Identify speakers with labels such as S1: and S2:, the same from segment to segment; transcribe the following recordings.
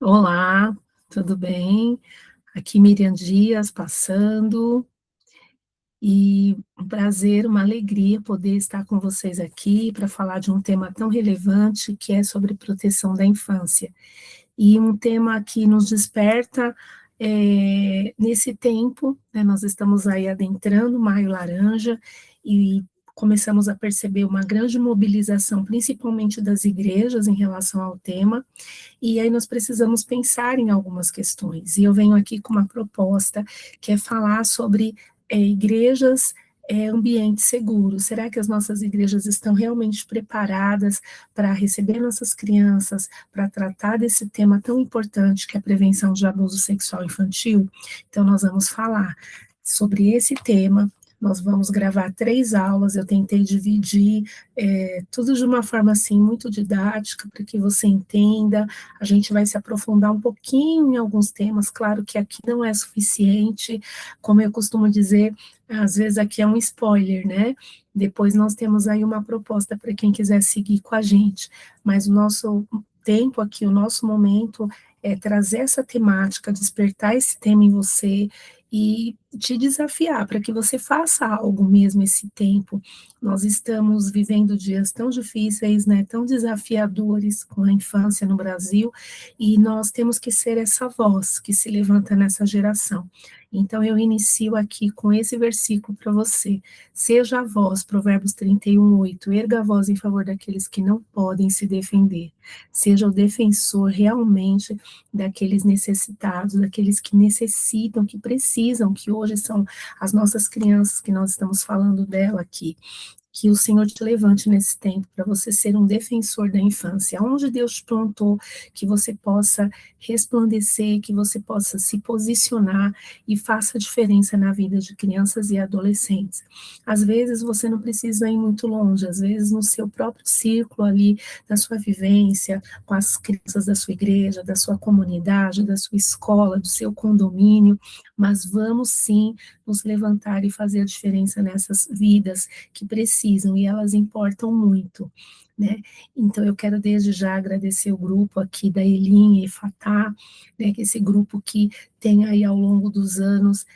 S1: Olá, tudo bem? Aqui Miriam Dias passando, e um prazer, uma alegria poder estar com vocês aqui para falar de um tema tão relevante que é sobre proteção da infância. E um tema que nos desperta nesse tempo, né, nós estamos aí adentrando Maio Laranja e começamos a perceber uma grande mobilização, principalmente das igrejas, em relação ao tema, e aí nós precisamos pensar em algumas questões. E eu venho aqui com uma proposta que é falar sobre igrejas, ambientes seguros. Será que as nossas igrejas estão realmente preparadas para receber nossas crianças, para tratar desse tema tão importante que é a prevenção de abuso sexual infantil? Então, nós vamos falar sobre esse tema. Nós vamos gravar 3 aulas, eu tentei dividir tudo de uma forma assim muito didática para que você entenda. A gente vai se aprofundar um pouquinho em alguns temas, claro que aqui não é suficiente, como eu costumo dizer, às vezes aqui é um spoiler, né? Depois nós temos aí uma proposta para quem quiser seguir com a gente, mas o nosso tempo aqui, o nosso momento é trazer essa temática, despertar esse tema em você e te desafiar para que você faça algo mesmo esse tempo. Nós estamos vivendo dias tão difíceis, né, tão desafiadores com a infância no Brasil, e nós temos que ser essa voz que se levanta nessa geração. Então eu inicio aqui com esse versículo para você. Seja a voz, Provérbios 31:8, erga a voz em favor daqueles que não podem se defender. Seja o defensor realmente daqueles necessitados, daqueles que necessitam, que precisam, que hoje são as nossas crianças que nós estamos falando dela aqui. Que o Senhor te levante nesse tempo para você ser um defensor da infância, onde Deus te plantou, que você possa resplandecer, que você possa se posicionar e faça diferença na vida de crianças e adolescentes. Às vezes você não precisa ir muito longe, às vezes no seu próprio círculo ali, da sua vivência, com as crianças da sua igreja, da sua comunidade, da sua escola, do seu condomínio, mas vamos sim nos levantar e fazer a diferença nessas vidas que precisam, e elas importam muito, né? Então, eu quero desde já agradecer o grupo aqui da Elinha e Fatá, né, que esse grupo que tem aí ao longo dos anos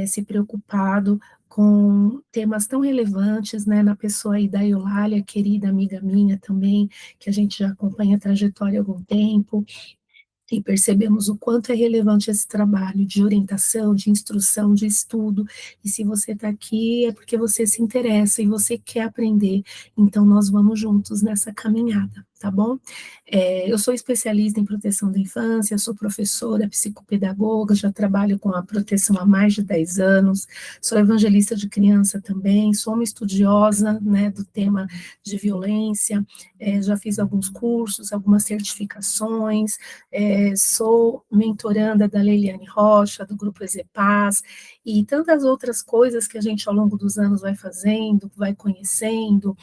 S1: se preocupado com temas tão relevantes, né, na pessoa aí da Eulália, querida amiga minha também, que a gente já acompanha a trajetória há algum tempo, e percebemos o quanto é relevante esse trabalho de orientação, de instrução, de estudo. E se você está aqui é porque você se interessa e você quer aprender. Então, nós vamos juntos nessa caminhada, tá bom? Eu sou especialista em proteção da infância, sou professora, psicopedagoga, já trabalho com a proteção há mais de 10 anos, sou evangelista de criança também, sou uma estudiosa, né, do tema de violência, já fiz alguns cursos, algumas certificações, sou mentoranda da Leiliane Rocha, do Grupo Ezepaz, e tantas outras coisas que a gente ao longo dos anos vai fazendo, vai conhecendo,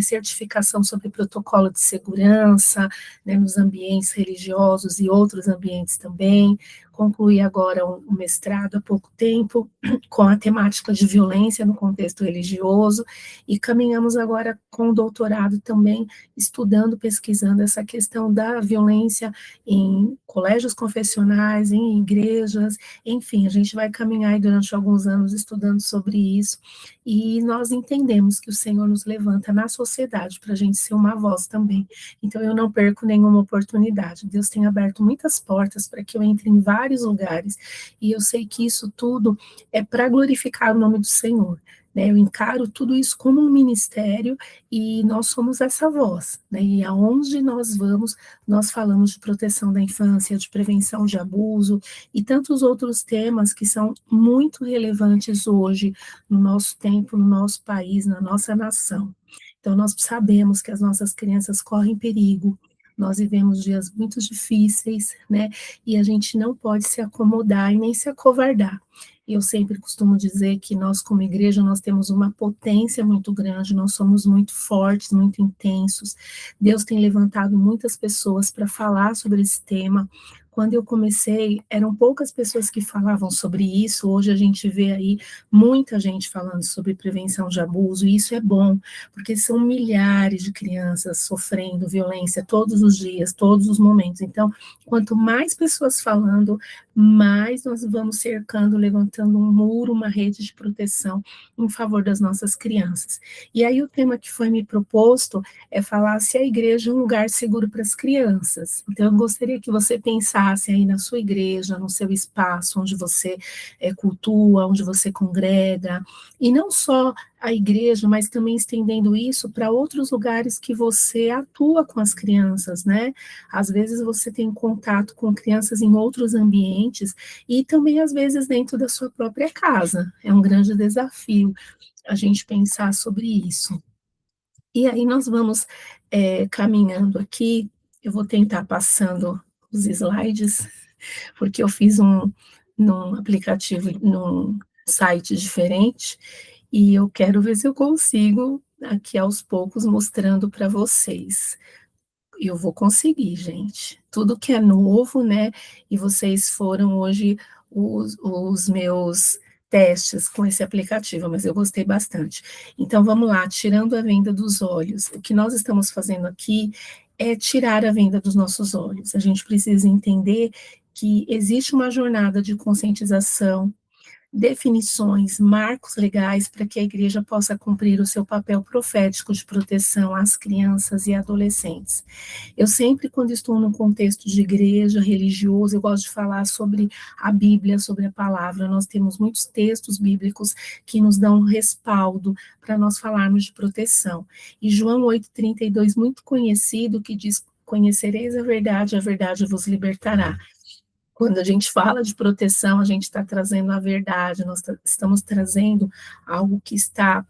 S1: certificação sobre protocolo de segurança, né, nos ambientes religiosos e outros ambientes também. Concluí agora um mestrado há pouco tempo com a temática de violência no contexto religioso, e caminhamos agora com o doutorado também, estudando, pesquisando essa questão da violência em colégios confessionais, em igrejas, enfim, a gente vai caminhar aí durante alguns anos estudando sobre isso, e nós entendemos que o Senhor nos levanta na sociedade para a gente ser uma voz também. Então eu não perco nenhuma oportunidade. Deus tem aberto muitas portas para que eu entre em vários lugares, e eu sei que isso tudo é para glorificar o nome do Senhor. Né, eu encaro tudo isso como um ministério, e nós somos essa voz, né, e aonde nós vamos, nós falamos de proteção da infância, de prevenção de abuso e tantos outros temas que são muito relevantes hoje no nosso tempo, no nosso país, na nossa nação. Então, nós sabemos que as nossas crianças correm perigo, nós vivemos dias muito difíceis, né, e a gente não pode se acomodar e nem se acovardar. Eu sempre costumo dizer que nós, como igreja, nós temos uma potência muito grande, nós somos muito fortes, muito intensos. Deus tem levantado muitas pessoas para falar sobre esse tema, Quando eu comecei, eram poucas pessoas que falavam sobre isso, hoje a gente vê aí muita gente falando sobre prevenção de abuso, e isso é bom, porque são milhares de crianças sofrendo violência todos os dias, todos os momentos. Então, quanto mais pessoas falando, mais nós vamos cercando, levantando um muro, uma rede de proteção em favor das nossas crianças. E aí o tema que foi me proposto é falar se a igreja é um lugar seguro para as crianças. Então, eu gostaria que você pensasse aí na sua igreja, no seu espaço, onde você cultua, onde você congrega, e não só a igreja, mas também estendendo isso para outros lugares que você atua com as crianças, né? Às vezes você tem contato com crianças em outros ambientes e também às vezes dentro da sua própria casa. É um grande desafio a gente pensar sobre isso. E aí nós vamos caminhando aqui, eu vou tentar passando os slides, porque eu fiz num aplicativo, num site diferente, e eu quero ver se eu consigo, aqui aos poucos, mostrando para vocês. Eu vou conseguir, gente. Tudo que é novo, né? E vocês foram hoje os meus testes com esse aplicativo, mas eu gostei bastante. Então vamos lá, tirando a venda dos olhos. O que nós estamos fazendo aqui é tirar a venda dos nossos olhos. A gente precisa entender que existe uma jornada de conscientização, definições, marcos legais para que a igreja possa cumprir o seu papel profético de proteção às crianças e adolescentes. Eu sempre, quando estou num contexto de igreja, religioso, eu gosto de falar sobre a Bíblia, sobre a palavra. Nós temos muitos textos bíblicos que nos dão respaldo para nós falarmos de proteção. E João 8,32, muito conhecido, que diz: conhecereis a verdade vos libertará. Quando a gente fala de proteção, a gente está trazendo a verdade, nós estamos trazendo algo que está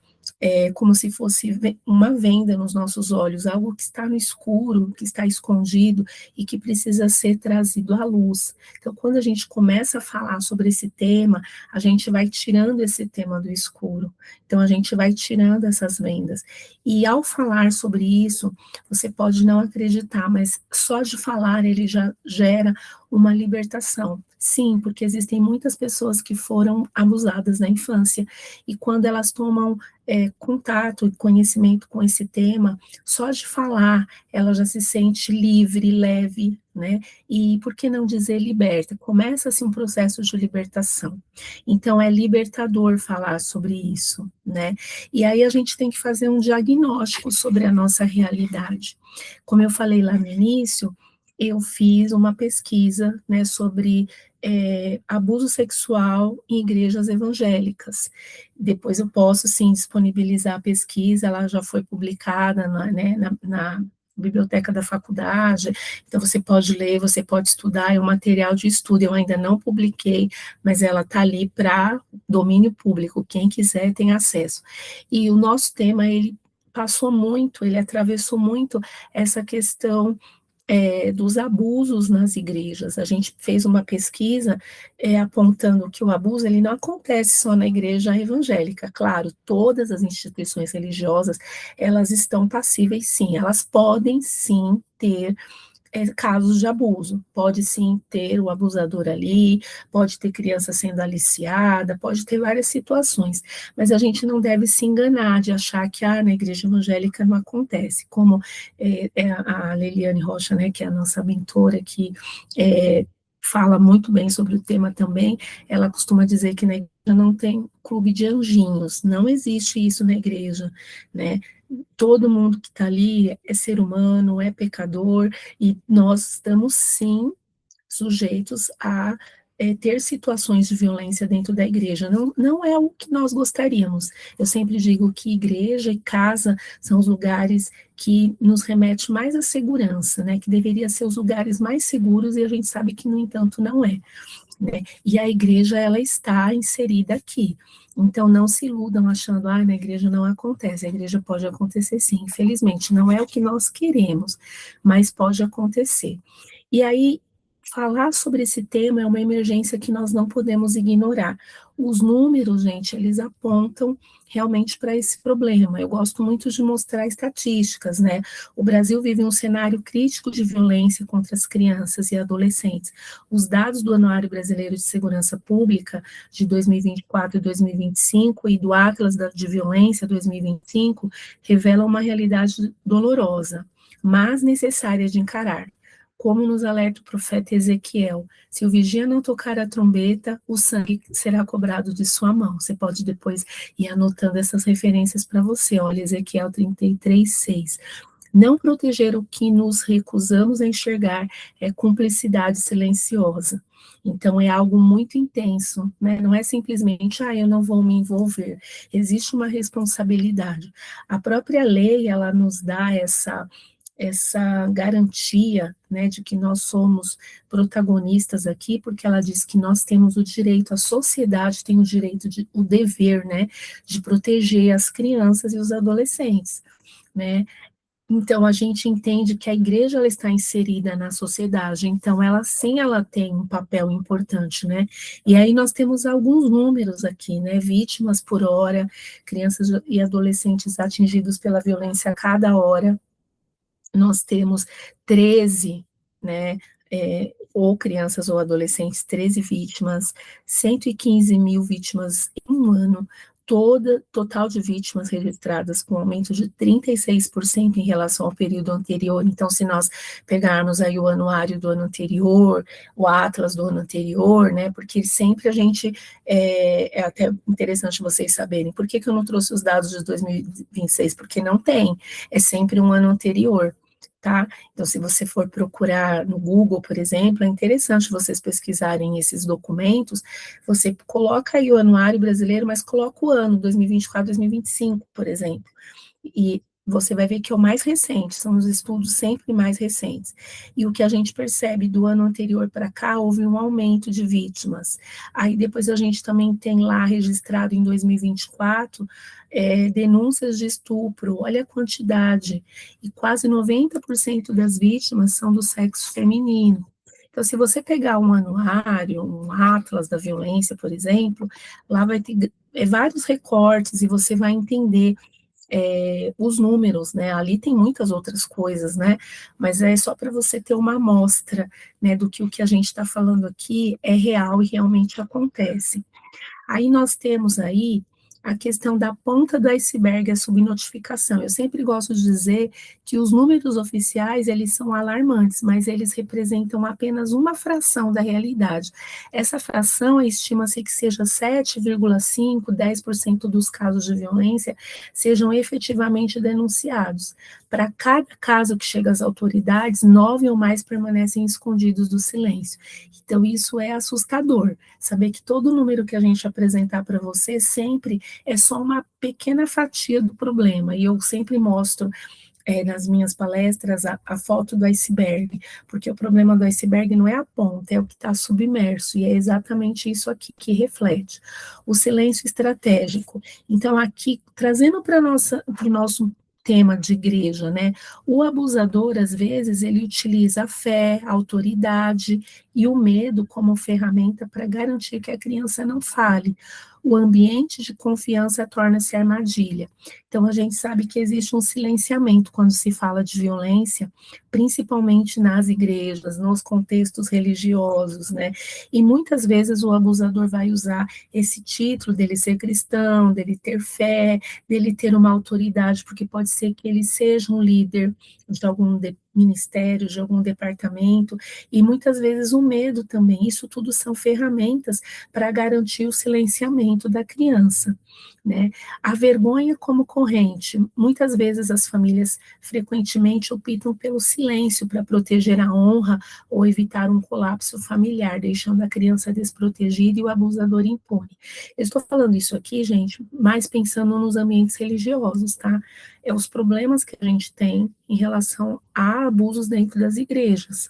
S1: como se fosse uma venda nos nossos olhos, algo que está no escuro, que está escondido e que precisa ser trazido à luz. Então, quando a gente começa a falar sobre esse tema, a gente vai tirando esse tema do escuro. Então, a gente vai tirando essas vendas. E ao falar sobre isso, você pode não acreditar, mas só de falar ele já gera uma libertação. Sim, porque existem muitas pessoas que foram abusadas na infância e quando elas tomam contato e conhecimento com esse tema, só de falar, ela já se sente livre, leve, né? E por que não dizer liberta? Começa-se um processo de libertação. Então, é libertador falar sobre isso, né? E aí a gente tem que fazer um diagnóstico sobre a nossa realidade. Como eu falei lá no início, eu fiz uma pesquisa, né, sobre abuso sexual em igrejas evangélicas. Depois eu posso, sim, disponibilizar a pesquisa, ela já foi publicada na biblioteca da faculdade, então você pode ler, você pode estudar, é um material de estudo, eu ainda não publiquei, mas ela está ali para domínio público, quem quiser tem acesso. E o nosso tema, ele passou muito, ele atravessou muito essa questão dos abusos nas igrejas. A gente fez uma pesquisa apontando que o abuso ele não acontece só na igreja evangélica. Claro, todas as instituições religiosas elas estão passíveis, sim. Elas podem sim ter casos de abuso. Pode sim ter o abusador ali, pode ter criança sendo aliciada, pode ter várias situações, mas a gente não deve se enganar de achar que na igreja evangélica não acontece, como a Leliane Rocha, né, que é a nossa mentora, que fala muito bem sobre o tema também, ela costuma dizer que na igreja não tem clube de anjinhos, não existe isso na igreja, né? Todo mundo que está ali é ser humano, é pecador, e nós estamos sim sujeitos a ter situações de violência dentro da igreja. Não, não é o que nós gostaríamos. Eu sempre digo que igreja e casa são os lugares que nos remete mais à segurança, né? Que deveria ser os lugares mais seguros, e a gente sabe que, no entanto, não é. Né? E a igreja, ela está inserida aqui. Então, não se iludam achando, na igreja não acontece. A igreja pode acontecer sim, infelizmente. Não é o que nós queremos, mas pode acontecer. E aí, falar sobre esse tema é uma emergência que nós não podemos ignorar. Os números, gente, eles apontam realmente para esse problema. Eu gosto muito de mostrar estatísticas, né? O Brasil vive um cenário crítico de violência contra as crianças e adolescentes. Os dados do Anuário Brasileiro de Segurança Pública de 2024 e 2025 e do Atlas de Violência 2025 revelam uma realidade dolorosa, mas necessária de encarar. Como nos alerta o profeta Ezequiel, se o vigia não tocar a trombeta, o sangue será cobrado de sua mão. Você pode depois ir anotando essas referências para você. Olha, Ezequiel 33:6. Não proteger o que nos recusamos a enxergar é cumplicidade silenciosa. Então, é algo muito intenso, né? Não é simplesmente, eu não vou me envolver. Existe uma responsabilidade. A própria lei, ela nos dá essa garantia, né, de que nós somos protagonistas aqui, porque ela diz que nós temos o direito, a sociedade tem o direito, o dever, né, de proteger as crianças e os adolescentes, né. Então a gente entende que a igreja ela está inserida na sociedade, então ela sim, ela tem um papel importante, né. E aí nós temos alguns números aqui, né, vítimas por hora, crianças e adolescentes atingidos pela violência a cada hora, nós temos 13, né, ou crianças ou adolescentes, 13 vítimas, 115.000 vítimas em um ano, total de vítimas registradas com aumento de 36% em relação ao período anterior. Então, se nós pegarmos aí o anuário do ano anterior, o Atlas do ano anterior, né, porque sempre a gente, é até interessante vocês saberem, por que eu não trouxe os dados de 2026? Porque não tem, é sempre um ano anterior. Tá? Então, se você for procurar no Google, por exemplo, é interessante vocês pesquisarem esses documentos, você coloca aí o anuário brasileiro, mas coloca o ano 2024, 2025, por exemplo, e você vai ver que é o mais recente, são os estudos sempre mais recentes. E o que a gente percebe do ano anterior para cá, houve um aumento de vítimas. Aí depois a gente também tem lá registrado em 2024 denúncias de estupro, olha a quantidade, e quase 90% das vítimas são do sexo feminino. Então, se você pegar um anuário, um atlas da violência, por exemplo, lá vai ter vários recortes e você vai entender os números, né? Ali tem muitas outras coisas, né? Mas é só para você ter uma amostra, né, do que o que a gente está falando aqui é real e realmente acontece. Aí nós temos aí a questão da ponta do iceberg, a subnotificação. Eu sempre gosto de dizer que os números oficiais, eles são alarmantes, mas eles representam apenas uma fração da realidade. Essa fração, estima-se que seja 7,5, 10% dos casos de violência sejam efetivamente denunciados. Para cada caso que chega às autoridades, 9 ou mais permanecem escondidos do silêncio. Então, isso é assustador, saber que todo número que a gente apresentar para você sempre é só uma pequena fatia do problema, e eu sempre mostro nas minhas palestras a foto do iceberg, porque o problema do iceberg não é a ponta, é o que está submerso, e é exatamente isso aqui que reflete. O silêncio estratégico. Então, aqui, trazendo para o nosso tema de igreja, né? O abusador, às vezes, ele utiliza a fé, a autoridade e o medo como ferramenta para garantir que a criança não fale. O ambiente de confiança torna-se armadilha. Então, a gente sabe que existe um silenciamento quando se fala de violência, principalmente nas igrejas, nos contextos religiosos, né? E muitas vezes o abusador vai usar esse título dele ser cristão, dele ter fé, dele ter uma autoridade, porque pode ser que ele seja um líder de algum ministério, de algum departamento, e muitas vezes o medo também. Isso tudo são ferramentas para garantir o silenciamento da criança, né? A vergonha como corrente. Muitas vezes as famílias frequentemente optam pelo silêncio para proteger a honra ou evitar um colapso familiar, deixando a criança desprotegida e o abusador impune. Eu estou falando isso aqui, gente, mais pensando nos ambientes religiosos, tá? É os problemas que a gente tem em relação a abusos dentro das igrejas.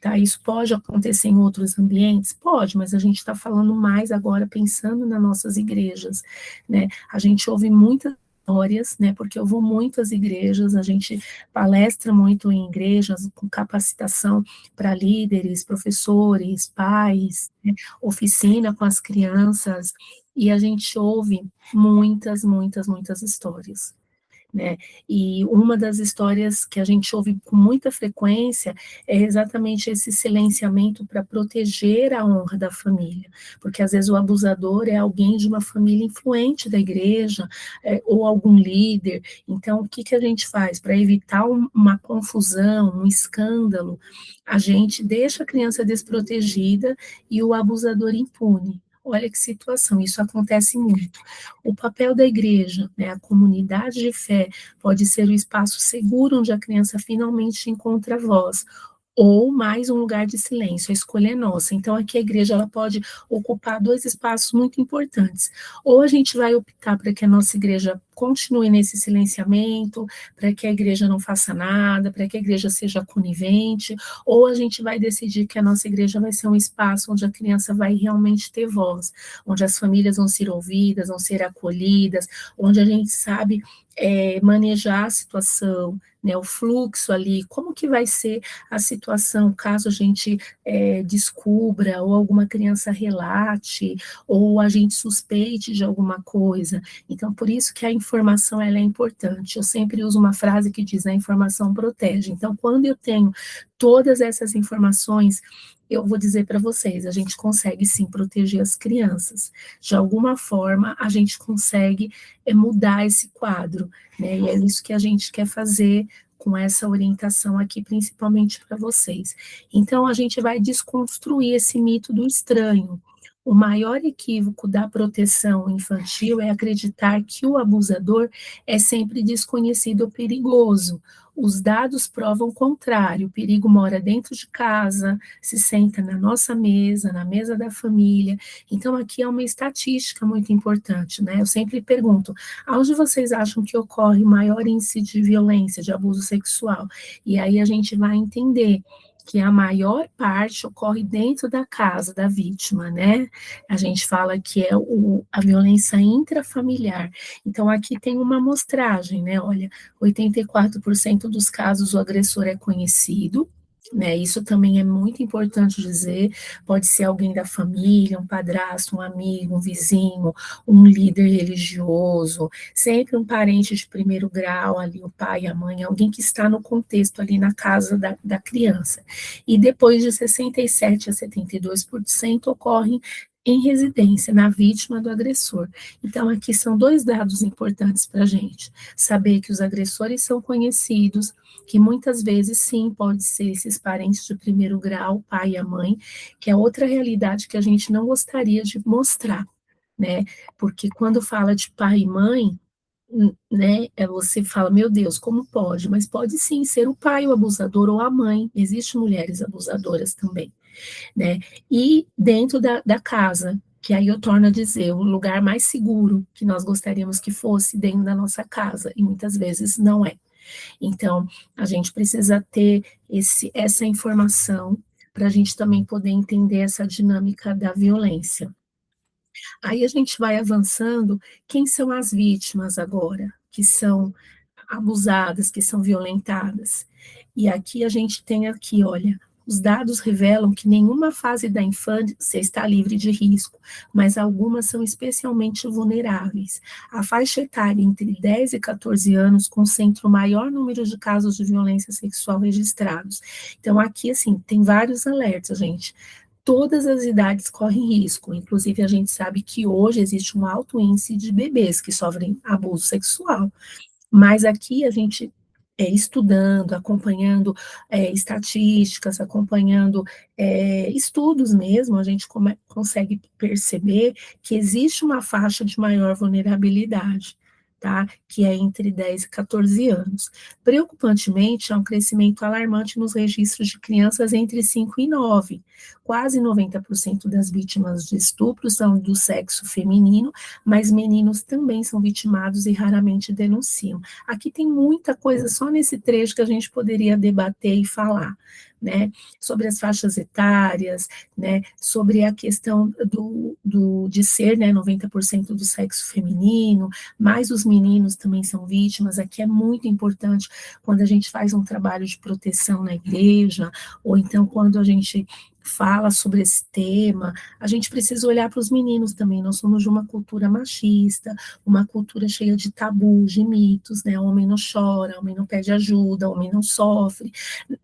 S1: Tá, isso pode acontecer em outros ambientes? Pode, mas a gente está falando mais agora pensando nas nossas igrejas, né? A gente ouve muitas histórias, né, porque eu vou muito às igrejas, a gente palestra muito em igrejas com capacitação para líderes, professores, pais, né, oficina com as crianças, e a gente ouve muitas, muitas, muitas histórias, né? E uma das histórias que a gente ouve com muita frequência é exatamente esse silenciamento para proteger a honra da família, porque às vezes o abusador é alguém de uma família influente da igreja, ou algum líder. Então, o que que a gente faz? Para evitar uma confusão, um escândalo, a gente deixa a criança desprotegida e o abusador impune. Olha que situação, isso acontece muito. O papel da igreja, né, a comunidade de fé, pode ser o espaço seguro onde a criança finalmente encontra voz, ou mais um lugar de silêncio, a escolha é nossa. Então, aqui a igreja ela pode ocupar dois espaços muito importantes. Ou a gente vai optar para que a nossa igreja continue nesse silenciamento, para que a igreja não faça nada, para que a igreja seja conivente, ou a gente vai decidir que a nossa igreja vai ser um espaço onde a criança vai realmente ter voz, onde as famílias vão ser ouvidas, vão ser acolhidas, onde a gente sabe manejar a situação, né, o fluxo ali, como que vai ser a situação caso a gente descubra, ou alguma criança relate, ou a gente suspeite de alguma coisa. Então, por isso que a informação ela é importante. Eu sempre uso uma frase que diz: a informação protege. Então, quando eu tenho todas essas informações, eu vou dizer para vocês, a gente consegue sim proteger as crianças. De alguma forma, a gente consegue mudar esse quadro, né? E é isso que a gente quer fazer com essa orientação aqui, principalmente para vocês. Então, a gente vai desconstruir esse mito do estranho. O maior equívoco da proteção infantil é acreditar que o abusador é sempre desconhecido ou perigoso. Os dados provam o contrário. O perigo mora dentro de casa, se senta na nossa mesa, na mesa da família. Então, aqui é uma estatística muito importante, né? Eu sempre pergunto: aonde vocês acham que ocorre maior índice de violência, de abuso sexual? E aí a gente vai entender que a maior parte ocorre dentro da casa da vítima, né? A gente fala que é a violência intrafamiliar. Então, aqui tem uma amostragem, né? Olha, 84% dos casos o agressor é conhecido, né? Isso também é muito importante dizer. Pode ser alguém da família, um padrasto, um amigo, um vizinho, um líder religioso, sempre um parente de primeiro grau ali, o pai, a mãe, alguém que está no contexto ali na casa da criança. E depois de 67 a 72% ocorrem em residência, na vítima do agressor. Então, aqui são dois dados importantes para a gente: saber que os agressores são conhecidos, que muitas vezes, sim, pode ser esses parentes de primeiro grau, o pai e a mãe, que é outra realidade que a gente não gostaria de mostrar, né? Porque quando fala de pai e mãe, né, você fala: meu Deus, como pode? Mas pode sim ser o pai o abusador ou a mãe. Existem mulheres abusadoras também, né? E dentro da casa, que aí eu torno a dizer, o lugar mais seguro que nós gostaríamos que fosse dentro da nossa casa, e muitas vezes não é. Então, a gente precisa ter essa informação para a gente também poder entender essa dinâmica da violência. Aí a gente vai avançando, quem são as vítimas agora, que são abusadas, que são violentadas. E aqui a gente tem aqui, olha, os dados revelam que nenhuma fase da infância está livre de risco, mas algumas são especialmente vulneráveis. A faixa etária entre 10 e 14 anos concentra o maior número de casos de violência sexual registrados. Então, aqui, assim, tem vários alertas, gente. Todas as idades correm risco, inclusive a gente sabe que hoje existe um alto índice de bebês que sofrem abuso sexual. Mas aqui a gente estudando, acompanhando estatísticas, acompanhando estudos mesmo, a gente consegue perceber que existe uma faixa de maior vulnerabilidade, tá? Que é entre 10 e 14 anos. Preocupantemente, há um crescimento alarmante nos registros de crianças entre 5 e 9. Quase 90% das vítimas de estupro são do sexo feminino, mas meninos também são vitimados e raramente denunciam. Aqui tem muita coisa só nesse trecho que a gente poderia debater e falar, né? Sobre as faixas etárias, né? Sobre a questão de ser, né, 90% do sexo feminino, mas os meninos também são vítimas. Aqui é muito importante quando a gente faz um trabalho de proteção na igreja, ou então quando a gente fala sobre esse tema, a gente precisa olhar para os meninos também. Nós somos de uma cultura machista, uma cultura cheia de tabus, de mitos, né? O homem não chora, o homem não pede ajuda, o homem não sofre.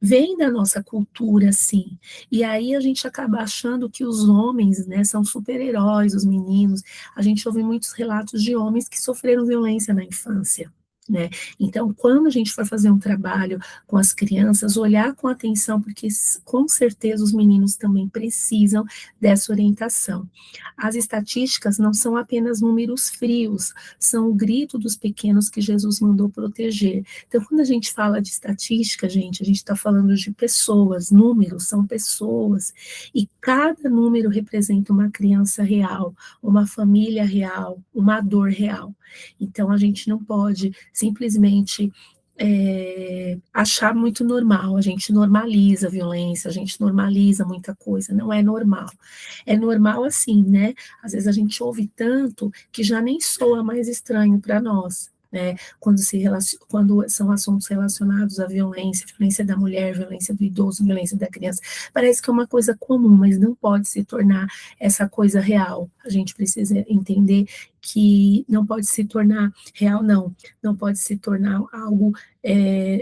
S1: Vem da nossa cultura, sim. E aí a gente acaba achando que os homens, né, são super-heróis, os meninos. A gente ouve muitos relatos de homens que sofreram violência na infância. Né? Então, quando a gente for fazer um trabalho com as crianças, olhar com atenção, porque com certeza os meninos também precisam dessa orientação. As estatísticas não são apenas números frios, são o grito dos pequenos que Jesus mandou proteger. Então, quando a gente fala de estatística, gente, a gente está falando de pessoas, números são pessoas, e cada número representa uma criança real, uma família real, uma dor real. Então, a gente não pode simplesmente achar muito normal, a gente normaliza a violência, a gente normaliza muita coisa, não é normal. É normal assim, né? Às vezes a gente ouve tanto que já nem soa mais estranho para nós. Né, quando são assuntos relacionados à violência, violência da mulher, violência do idoso, violência da criança, parece que é uma coisa comum, mas não pode se tornar essa coisa real. A gente precisa entender que não pode se tornar real, não pode se tornar algo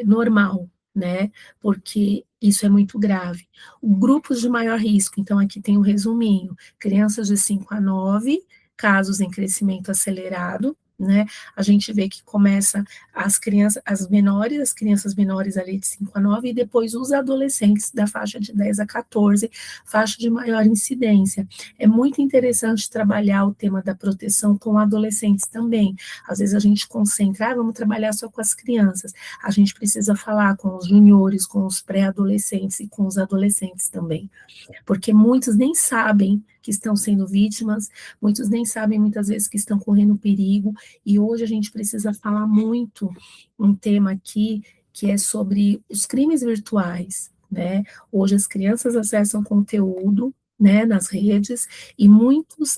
S1: normal, né? Porque isso é muito grave. Grupos de maior risco, então aqui tem um resuminho: crianças de 5 a 9, casos em crescimento acelerado, né? A gente vê que começa as crianças menores ali de 5 a 9, e depois os adolescentes da faixa de 10 a 14, faixa de maior incidência. É muito interessante trabalhar o tema da proteção com adolescentes também. Às vezes a gente concentra, vamos trabalhar só com as crianças. A gente precisa falar com os juniores, com os pré-adolescentes e com os adolescentes também, porque muitos nem sabem que estão sendo vítimas, muitos nem sabem muitas vezes que estão correndo perigo, e hoje a gente precisa falar muito um tema aqui que é sobre os crimes virtuais, né? Hoje as crianças acessam conteúdo, né, nas redes, e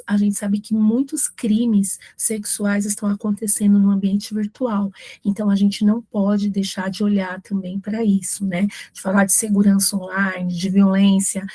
S1: a gente sabe que muitos crimes sexuais estão acontecendo no ambiente virtual, então a gente não pode deixar de olhar também para isso, né, de falar de segurança online, de violência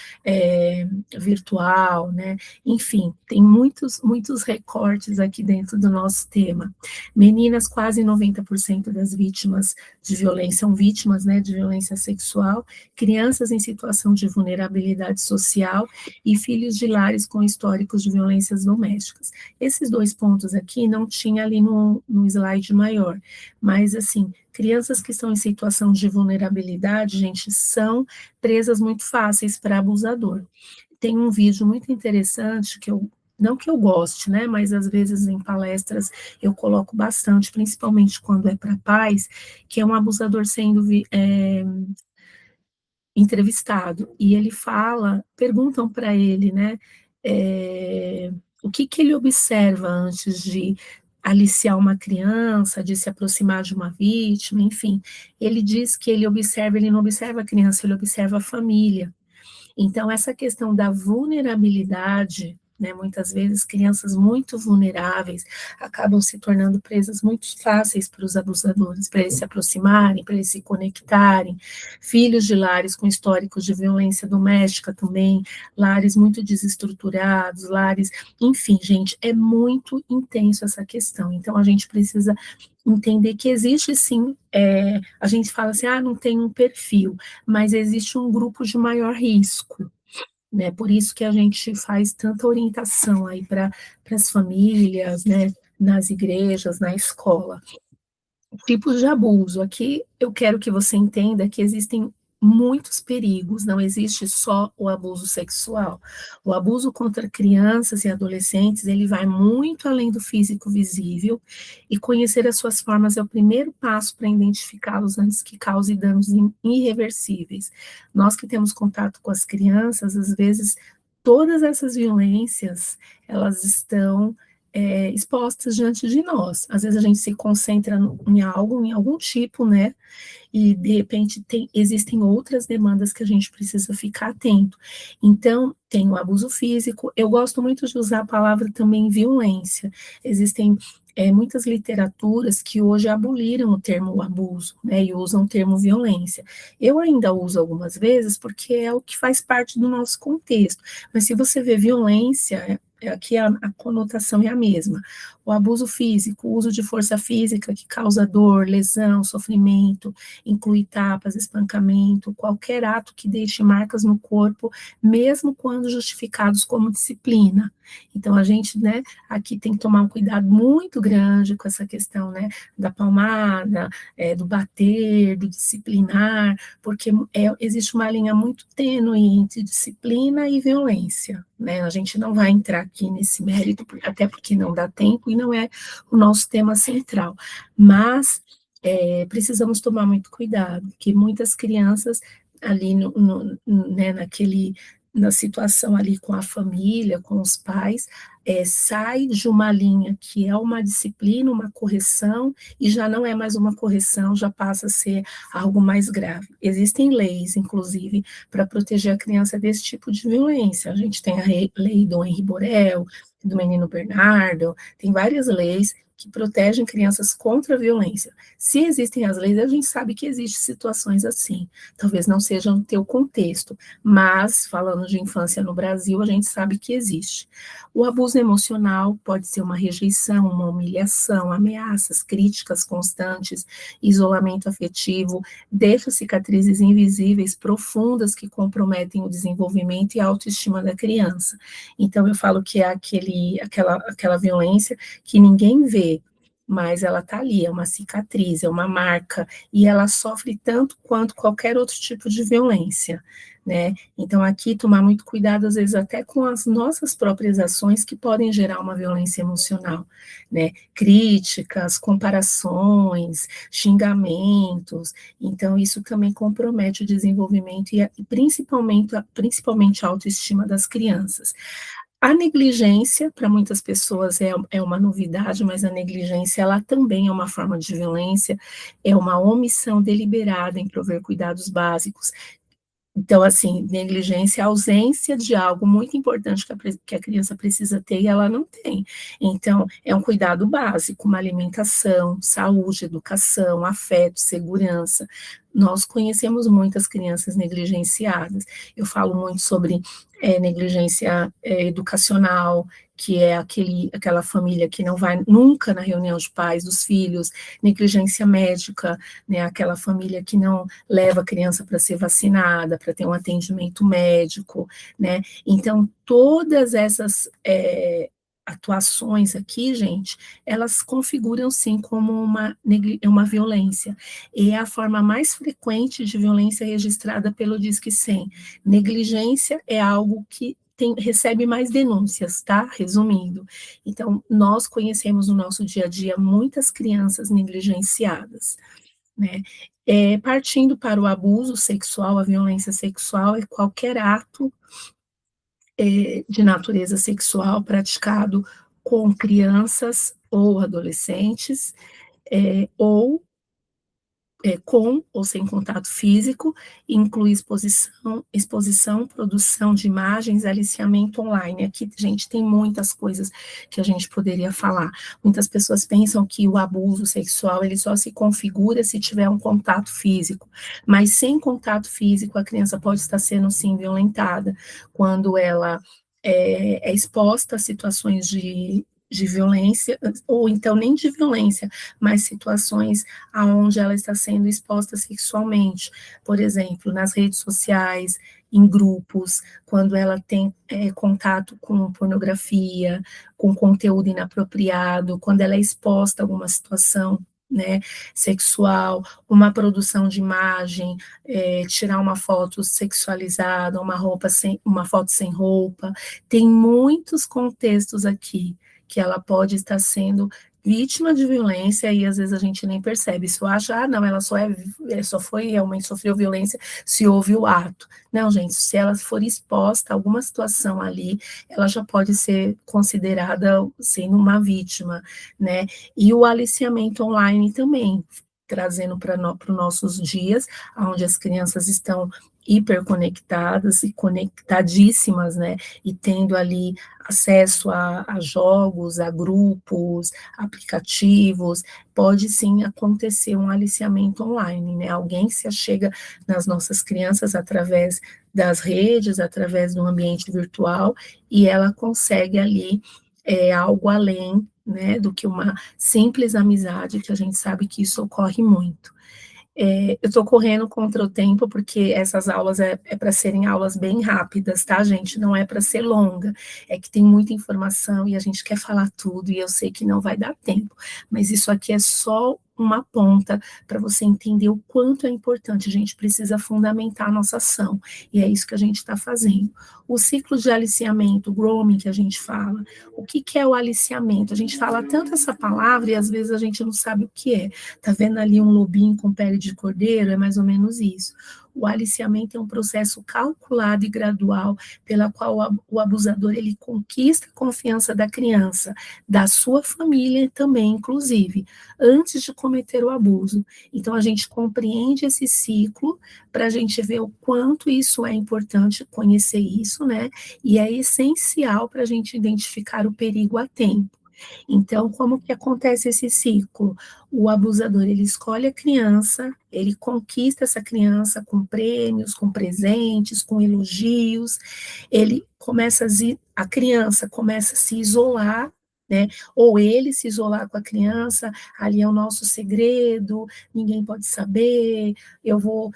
S1: virtual, né, enfim, tem muitos recortes aqui dentro do nosso tema. Meninas, quase 90% das vítimas de violência são vítimas, né, de violência sexual, crianças em situação de vulnerabilidade social e filhos de lares com históricos de violências domésticas. Esses dois pontos aqui não tinha ali no slide maior, mas assim, crianças que estão em situação de vulnerabilidade, gente, são presas muito fáceis para abusador. Tem um vídeo muito interessante não que eu goste, né, mas às vezes em palestras eu coloco bastante, principalmente quando é para pais, que é um abusador sendo entrevistado, e ele perguntam para ele, né, o que ele observa antes de aliciar uma criança, de se aproximar de uma vítima, enfim. Ele diz que ele não observa a criança, ele observa a família. Então, essa questão da vulnerabilidade, né, muitas vezes crianças muito vulneráveis acabam se tornando presas muito fáceis para os abusadores, para eles se aproximarem, para eles se conectarem. Filhos de lares com históricos de violência doméstica também, lares muito desestruturados, lares, enfim, gente, é muito intenso essa questão. Então, a gente precisa entender que existe sim, a gente fala assim, não tem um perfil, mas existe um grupo de maior risco, né? Por isso que a gente faz tanta orientação aí para as famílias, né? Nas igrejas, na escola. Tipos de abuso. Aqui eu quero que você entenda que existem muitos perigos, não existe só o abuso sexual. O abuso contra crianças e adolescentes, ele vai muito além do físico visível, e conhecer as suas formas é o primeiro passo para identificá-los antes que cause danos irreversíveis. Nós que temos contato com as crianças, às vezes, todas essas violências, elas estão expostas diante de nós. Às vezes a gente se concentra em algo, em algum tipo, né, e de repente existem outras demandas que a gente precisa ficar atento. Então, tem o abuso físico, eu gosto muito de usar a palavra também violência. Existem muitas literaturas que hoje aboliram o termo abuso, né, e usam o termo violência. Eu ainda uso algumas vezes porque é o que faz parte do nosso contexto, mas se você vê violência, aqui a conotação é a mesma. O abuso físico, o uso de força física que causa dor, lesão, sofrimento, inclui tapas, espancamento, qualquer ato que deixe marcas no corpo, mesmo quando justificados como disciplina. Então, a gente, né, aqui tem que tomar um cuidado muito grande com essa questão, né, da palmada, do bater, do disciplinar, porque existe uma linha muito tênue entre disciplina e violência, né? A gente não vai entrar aqui nesse mérito, até porque não dá tempo e não é o nosso tema central, mas precisamos tomar muito cuidado, que muitas crianças ali né, na situação ali com a família, com os pais, sai de uma linha que é uma disciplina, uma correção, e já não é mais uma correção, já passa a ser algo mais grave. Existem leis, inclusive, para proteger a criança desse tipo de violência. A gente tem a lei do Henri Borel, do menino Bernardo, tem várias leis que protegem crianças contra a violência. Se existem as leis, a gente sabe que existem situações assim. Talvez não seja no teu contexto, mas falando de infância no Brasil, a gente sabe que existe. O abuso emocional pode ser uma rejeição, uma humilhação, ameaças, críticas constantes, isolamento afetivo, deixa cicatrizes invisíveis profundas que comprometem o desenvolvimento e a autoestima da criança. Então eu falo que é aquela violência que ninguém vê, mas ela está ali, é uma cicatriz, é uma marca, e ela sofre tanto quanto qualquer outro tipo de violência, né? Então, aqui, tomar muito cuidado, às vezes, até com as nossas próprias ações que podem gerar uma violência emocional, né? Críticas, comparações, xingamentos, então, isso também compromete o desenvolvimento e principalmente a autoestima das crianças. A negligência, para muitas pessoas, é uma novidade, mas a negligência, ela também é uma forma de violência, é uma omissão deliberada em prover cuidados básicos. Então, assim, negligência é a ausência de algo muito importante que a criança precisa ter e ela não tem. Então, é um cuidado básico, uma alimentação, saúde, educação, afeto, segurança. Nós conhecemos muitas crianças negligenciadas. Eu falo muito sobre negligência educacional, que é aquela família que não vai nunca na reunião de pais dos filhos, negligência médica, né, aquela família que não leva a criança para ser vacinada, para ter um atendimento médico, né? Então, todas essas atuações aqui, gente, elas configuram sim como uma violência. E é a forma mais frequente de violência registrada pelo Disque 100. Negligência é algo que recebe mais denúncias, tá? Resumindo. Então, nós conhecemos no nosso dia a dia muitas crianças negligenciadas, né? Partindo para o abuso sexual, a violência sexual é qualquer ato de natureza sexual praticado com crianças ou adolescentes, ou com ou sem contato físico, inclui exposição, produção de imagens, aliciamento online. Aqui, gente, tem muitas coisas que a gente poderia falar. Muitas pessoas pensam que o abuso sexual, ele só se configura se tiver um contato físico, mas sem contato físico, a criança pode estar sendo, sim, violentada, quando ela é exposta a situações de violência, ou então nem de violência, mas situações aonde ela está sendo exposta sexualmente, por exemplo, nas redes sociais, em grupos, quando ela tem contato com pornografia, com conteúdo inapropriado, quando ela é exposta a alguma situação né, sexual, uma produção de imagem, tirar uma foto sexualizada, uma foto sem roupa, tem muitos contextos aqui que ela pode estar sendo vítima de violência e às vezes a gente nem percebe. Isso acha, ah, não, ela só foi realmente sofreu violência se houve o ato. Não, gente, se ela for exposta a alguma situação ali, ela já pode ser considerada sendo uma vítima, né? E o aliciamento online também, trazendo para os nossos dias, onde as crianças estão hiperconectadas e conectadíssimas, né? E tendo ali acesso a jogos, a grupos, aplicativos, pode sim acontecer um aliciamento online, né? Alguém se achega nas nossas crianças através das redes, através do ambiente virtual, e ela consegue ali algo além, né, do que uma simples amizade, que a gente sabe que isso ocorre muito. Eu estou correndo contra o tempo, porque essas aulas é para serem aulas bem rápidas, tá, gente? Não é para ser longa. É que tem muita informação e a gente quer falar tudo, e eu sei que não vai dar tempo. Mas isso aqui é só uma ponta para você entender o quanto é importante. A gente precisa fundamentar a nossa ação, e é isso que a gente está fazendo. O ciclo de aliciamento, grooming, que a gente fala, o que é o aliciamento? A gente fala tanto essa palavra e às vezes a gente não sabe o que é. Tá vendo ali um lobinho com pele de cordeiro? É mais ou menos isso. O aliciamento é um processo calculado e gradual pela qual o abusador ele conquista a confiança da criança, da sua família também, inclusive, antes de cometer o abuso. Então a gente compreende esse ciclo para a gente ver o quanto isso é importante conhecer isso, né? E é essencial para a gente identificar o perigo a tempo. Então, como que acontece esse ciclo? O abusador, ele escolhe a criança, ele conquista essa criança com prêmios, com presentes, com elogios, a criança começa a se isolar, né? Ou ele se isolar com a criança, ali é o nosso segredo, ninguém pode saber, eu vou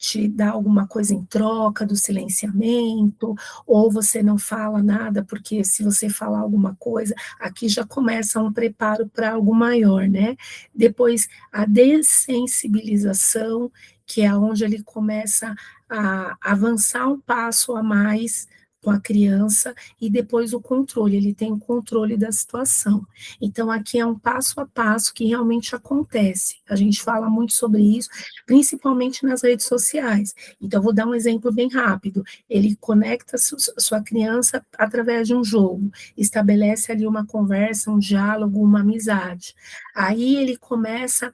S1: te dar alguma coisa em troca do silenciamento, ou você não fala nada, porque se você falar alguma coisa, aqui já começa um preparo para algo maior, né? Depois, a dessensibilização, que é onde ele começa a avançar um passo a mais com a criança, e depois o controle, ele tem o controle da situação. Então, aqui é um passo a passo que realmente acontece. A gente fala muito sobre isso, principalmente nas redes sociais. Então, vou dar um exemplo bem rápido. Ele conecta sua criança através de um jogo, estabelece ali uma conversa, um diálogo, uma amizade. Aí ele começa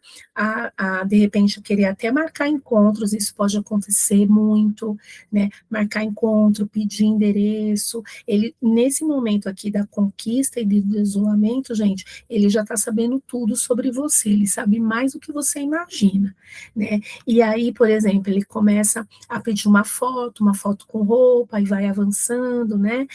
S1: de repente, querer até marcar encontros, isso pode acontecer muito, né? Marcar encontro, pedir endereço. Ele, nesse momento aqui da conquista e do isolamento, gente, ele já está sabendo tudo sobre você, ele sabe mais do que você imagina, né? E aí, por exemplo, ele começa a pedir uma foto com roupa, e vai avançando, né?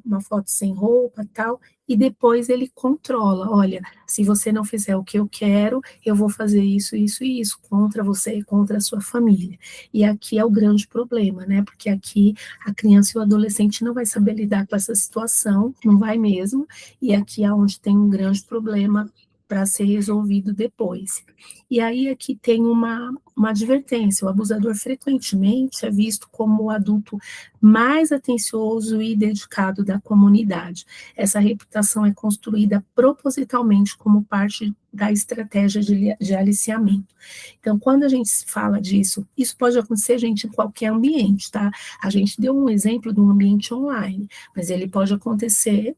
S1: Uma foto sem roupa, tal, e depois ele controla, olha, se você não fizer o que eu quero, eu vou fazer isso, isso e isso, contra você e contra a sua família. E aqui é o grande problema, né? Porque aqui a criança e o adolescente não vai saber lidar com essa situação, não vai mesmo, e aqui é onde tem um grande problema para ser resolvido depois. E aí aqui tem uma advertência, o abusador frequentemente é visto como o adulto mais atencioso e dedicado da comunidade. Essa reputação é construída propositalmente como parte da estratégia de aliciamento. Então, quando a gente fala disso, isso pode acontecer, gente, em qualquer ambiente, tá? A gente deu um exemplo de um ambiente online, mas ele pode acontecer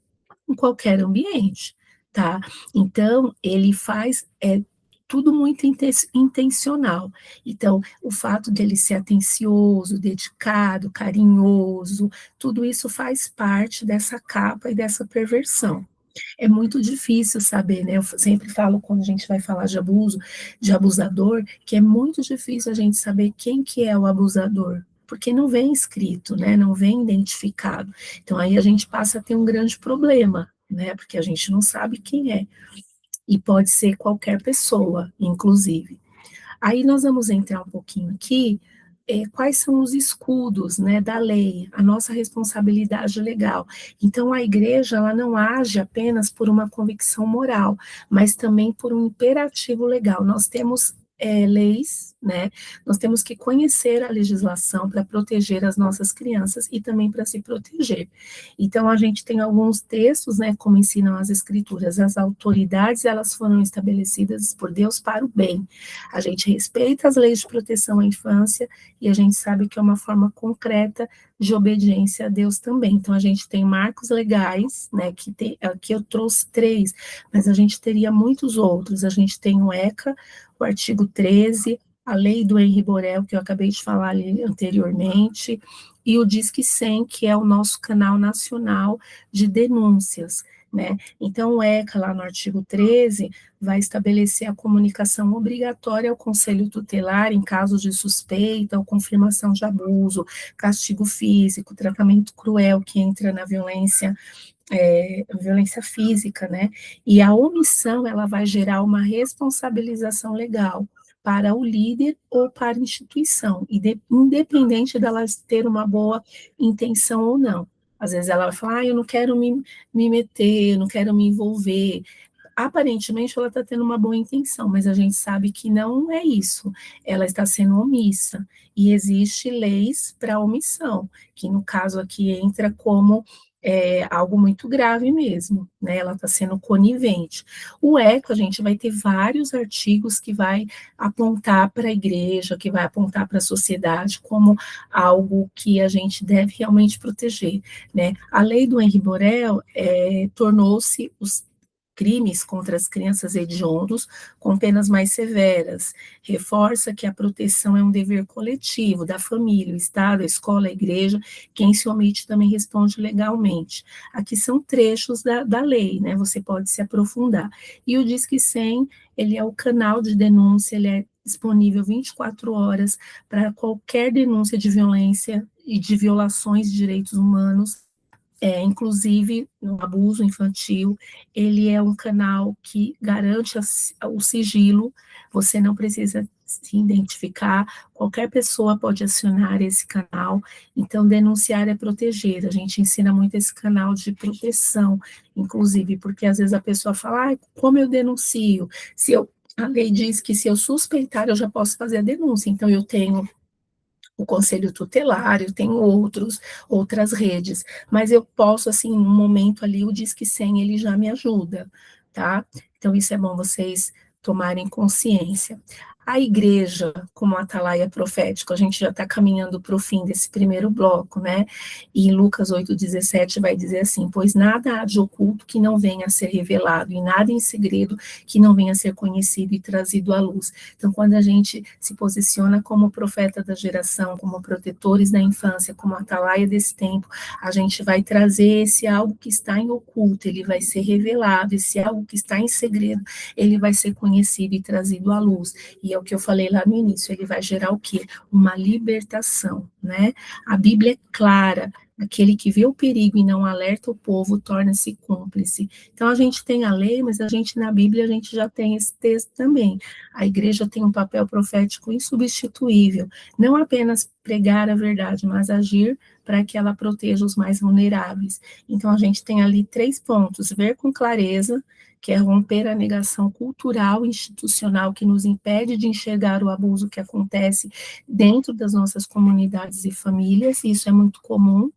S1: em qualquer ambiente, tá? Então, ele faz tudo muito intencional. Então, o fato dele ser atencioso, dedicado, carinhoso, tudo isso faz parte dessa capa e dessa perversão. É muito difícil saber, né? Eu sempre falo quando a gente vai falar de abuso, de abusador, que é muito difícil a gente saber quem que é o abusador, porque não vem escrito, né? Não vem identificado. Então aí a gente passa a ter um grande problema, né? Porque a gente não sabe quem é. E pode ser qualquer pessoa, inclusive. Aí nós vamos entrar um pouquinho aqui quais são os escudos, né, da lei, a nossa responsabilidade legal. Então, a igreja ela não age apenas por uma convicção moral, mas também por um imperativo legal. Nós temos leis, né? Nós temos que conhecer a legislação para proteger as nossas crianças e também para se proteger. Então, a gente tem alguns textos, né, como ensinam as escrituras, as autoridades, elas foram estabelecidas por Deus para o bem. A gente respeita as leis de proteção à infância e a gente sabe que é uma forma concreta de obediência a Deus também. Então, a gente tem marcos legais, né, aqui eu trouxe 3, mas a gente teria muitos outros. A gente tem o ECA, o artigo 13, a lei do Henri Borel, que eu acabei de falar ali anteriormente, e o Disque 100, que é o nosso canal nacional de denúncias, né? Então, o ECA, lá no artigo 13, vai estabelecer a comunicação obrigatória ao Conselho Tutelar em casos de suspeita ou confirmação de abuso, castigo físico, tratamento cruel, que entra na violência física, né? E a omissão, ela vai gerar uma responsabilização legal para o líder ou para a instituição, independente dela ter uma boa intenção ou não. Às vezes ela vai falar, eu não quero me meter, eu não quero me envolver. Aparentemente ela está tendo uma boa intenção, mas a gente sabe que não é isso. Ela está sendo omissa. E existe leis para omissão, que no caso aqui entra como algo muito grave mesmo, né? Ela está sendo conivente. O ECO, a gente vai ter vários artigos que vai apontar para a igreja, que vai apontar para a sociedade como algo que a gente deve realmente proteger, né? A lei do Henri Borel tornou-se os crimes contra as crianças hediondos com penas mais severas, reforça que a proteção é um dever coletivo da família, o Estado, a escola, a igreja, quem se omite também responde legalmente. Aqui são trechos da lei, né, você pode se aprofundar. E o Disque 100, ele é o canal de denúncia, ele é disponível 24 horas para qualquer denúncia de violência e de violações de direitos humanos, inclusive no abuso infantil. Ele é um canal que garante o sigilo, você não precisa se identificar, qualquer pessoa pode acionar esse canal, então denunciar é proteger, a gente ensina muito esse canal de proteção, inclusive, porque às vezes a pessoa fala, como eu denuncio? A lei diz que se eu suspeitar, eu já posso fazer a denúncia, então eu tenho o conselho tutelar, eu tenho outras redes, mas eu posso, assim, no momento ali, o Disque 100, ele já me ajuda, tá? Então, isso é bom vocês tomarem consciência. A igreja, como atalaia profético, a gente já está caminhando para o fim desse primeiro bloco, né? E em Lucas 8,17 vai dizer assim, pois nada há de oculto que não venha a ser revelado, e nada em segredo que não venha a ser conhecido e trazido à luz. Então, quando a gente se posiciona como profeta da geração, como protetores da infância, como atalaia desse tempo, a gente vai trazer esse algo que está em oculto, ele vai ser revelado, esse algo que está em segredo, ele vai ser conhecido e trazido à luz. E é o que eu falei lá no início, ele vai gerar o quê? Uma libertação, né? A Bíblia é clara, aquele que vê o perigo e não alerta o povo torna-se cúmplice. Então a gente tem a lei, mas a gente na Bíblia a gente já tem esse texto também. A igreja tem um papel profético insubstituível, não apenas pregar a verdade, mas agir para que ela proteja os mais vulneráveis. Então a gente tem ali 3 pontos: ver com clareza, que é romper a negação cultural e institucional que nos impede de enxergar o abuso que acontece dentro das nossas comunidades e famílias, e isso é muito comum.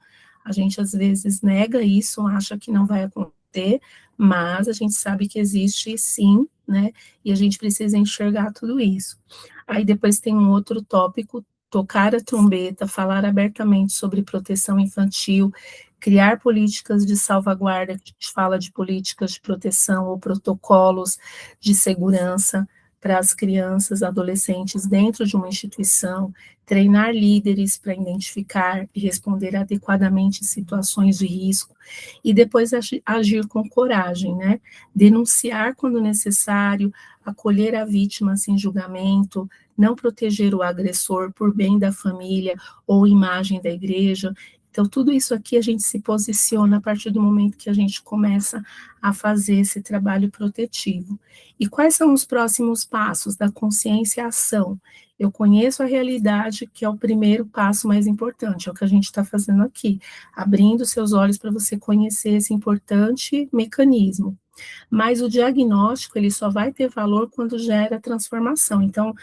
S1: A gente às vezes nega isso, acha que não vai acontecer, mas a gente sabe que existe sim, né? E a gente precisa enxergar tudo isso. Aí depois tem um outro tópico: tocar a trombeta, falar abertamente sobre proteção infantil, criar políticas de salvaguarda, que a gente fala de políticas de proteção ou protocolos de segurança para as crianças, adolescentes dentro de uma instituição, treinar líderes para identificar e responder adequadamente em situações de risco, e depois agir com coragem, né? Denunciar quando necessário, acolher a vítima sem julgamento, não proteger o agressor por bem da família ou imagem da igreja. Então, tudo isso aqui a gente se posiciona a partir do momento que a gente começa a fazer esse trabalho protetivo. E quais são os próximos passos da consciência e ação? Eu conheço a realidade, que é o primeiro passo mais importante, é o que a gente está fazendo aqui, abrindo seus olhos para você conhecer esse importante mecanismo. Mas o diagnóstico, ele só vai ter valor quando gera transformação. Então,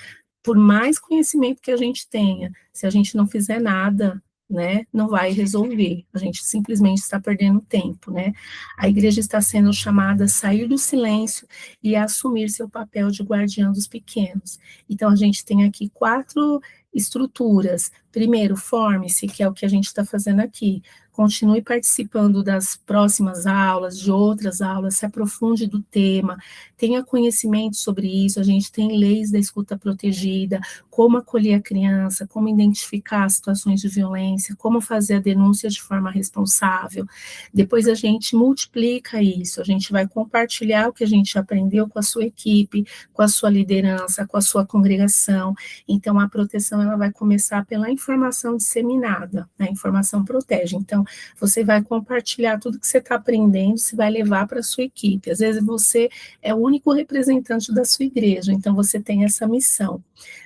S1: por mais conhecimento que a gente tenha, se a gente não fizer nada, né, não vai resolver. A gente simplesmente está perdendo tempo, né? A igreja está sendo chamada a sair do silêncio e a assumir seu papel de guardiã dos pequenos. Então, a gente tem aqui 4 estruturas. Primeiro, forme-se, que é o que a gente está fazendo aqui. Continue participando das próximas aulas, de outras aulas, se aprofunde do tema, tenha conhecimento sobre isso. A gente tem leis da escuta protegida, como acolher a criança, como identificar situações de violência, como fazer a denúncia de forma responsável. Depois a gente multiplica isso, a gente vai compartilhar o que a gente aprendeu com a sua equipe, com a sua liderança, com a sua congregação. Então, a proteção ela vai começar pela informação disseminada, né? A informação protege. Então, você vai compartilhar tudo que você está aprendendo, você vai levar para a sua equipe. Às vezes você é o único representante da sua igreja, então você tem essa missão.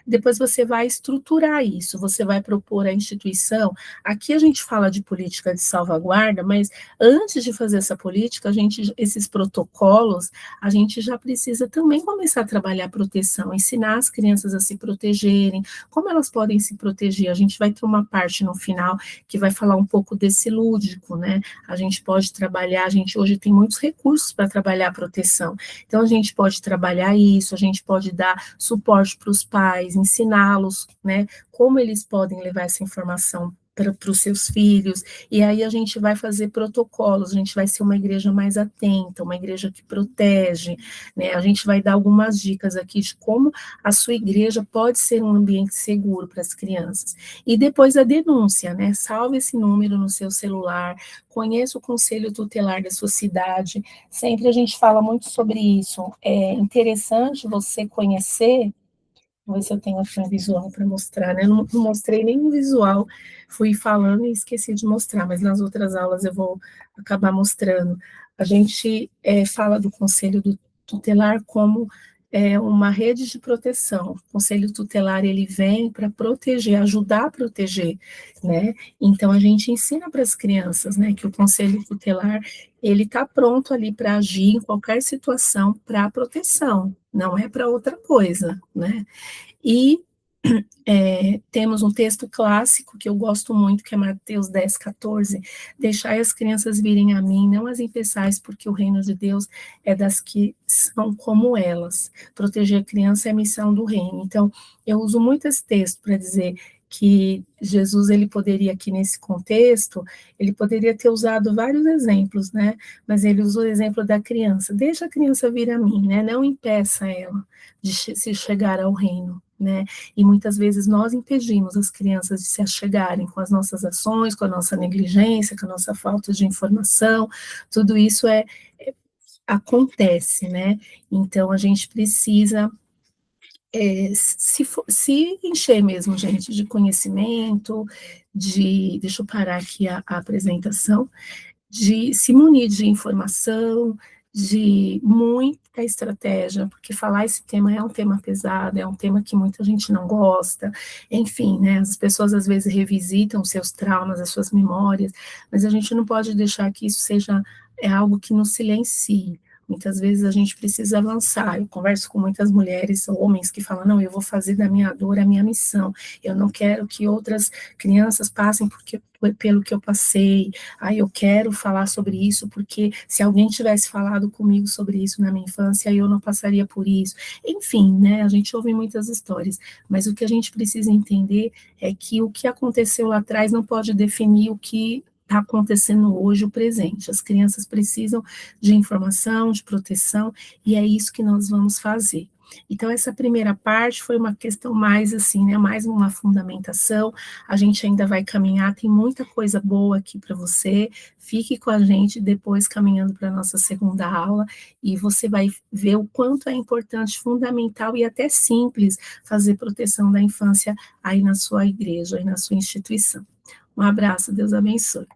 S1: Depois você vai estruturar isso, você vai propor à instituição. Aqui a gente fala de política de salvaguarda, mas antes de fazer essa política, esses protocolos, a gente já precisa também começar a trabalhar a proteção, ensinar as crianças a se protegerem, como elas podem se proteger. A gente vai ter uma parte no final que vai falar um pouco desse lúdico, né? A gente pode trabalhar, a gente hoje tem muitos recursos para trabalhar a proteção. Então, a gente pode trabalhar isso, a gente pode dar suporte para os pais, ensiná-los, né, como eles podem levar essa informação para os seus filhos, e aí a gente vai fazer protocolos, a gente vai ser uma igreja mais atenta, uma igreja que protege, né, a gente vai dar algumas dicas aqui de como a sua igreja pode ser um ambiente seguro para as crianças. E depois a denúncia, né, salve esse número no seu celular, conheça o conselho tutelar da sua cidade, sempre a gente fala muito sobre isso, é interessante você conhecer. Vou ver se eu tenho aqui um visual para mostrar, né? Não mostrei nenhum visual, fui falando e esqueci de mostrar, mas nas outras aulas eu vou acabar mostrando. A gente fala do Conselho Tutelar como uma rede de proteção. O Conselho Tutelar, ele vem para proteger, ajudar a proteger, né? Então, a gente ensina para as crianças, né, que o Conselho Tutelar, ele está pronto ali para agir em qualquer situação para proteção, não é para outra coisa, né? E temos um texto clássico que eu gosto muito, que é Mateus 10:14, deixai as crianças virem a mim, não as impeçais, porque o reino de Deus é das que são como elas. Proteger a criança é a missão do reino. Então, eu uso muito esse texto para dizer que Jesus, ele poderia aqui nesse contexto, ele poderia ter usado vários exemplos, né? Mas ele usou o exemplo da criança. Deixa a criança vir a mim, né? Não impeça ela de se chegar ao reino, né? E muitas vezes nós impedimos as crianças de se achegarem com as nossas ações, com a nossa negligência, com a nossa falta de informação, tudo isso acontece, né? Então a gente precisa se encher mesmo, gente, de conhecimento, deixa eu parar aqui a apresentação, de se munir de informação, de muita estratégia, porque falar esse tema é um tema pesado, é um tema que muita gente não gosta, enfim, né, as pessoas às vezes revisitam seus traumas, as suas memórias, mas a gente não pode deixar que isso seja algo que nos silencie. Muitas vezes a gente precisa avançar. Eu converso com muitas mulheres, homens que falam, não, eu vou fazer da minha dor a minha missão, eu não quero que outras crianças passem pelo que eu passei, eu quero falar sobre isso, porque se alguém tivesse falado comigo sobre isso na minha infância, eu não passaria por isso. Enfim, né, a gente ouve muitas histórias, mas o que a gente precisa entender é que o que aconteceu lá atrás não pode definir o que está acontecendo hoje, o presente. As crianças precisam de informação, de proteção, e é isso que nós vamos fazer. Então, essa primeira parte foi uma questão mais assim, né, mais uma fundamentação, a gente ainda vai caminhar, tem muita coisa boa aqui para você, fique com a gente depois caminhando para a nossa segunda aula, e você vai ver o quanto é importante, fundamental e até simples fazer proteção da infância aí na sua igreja, aí na sua instituição. Um abraço, Deus abençoe.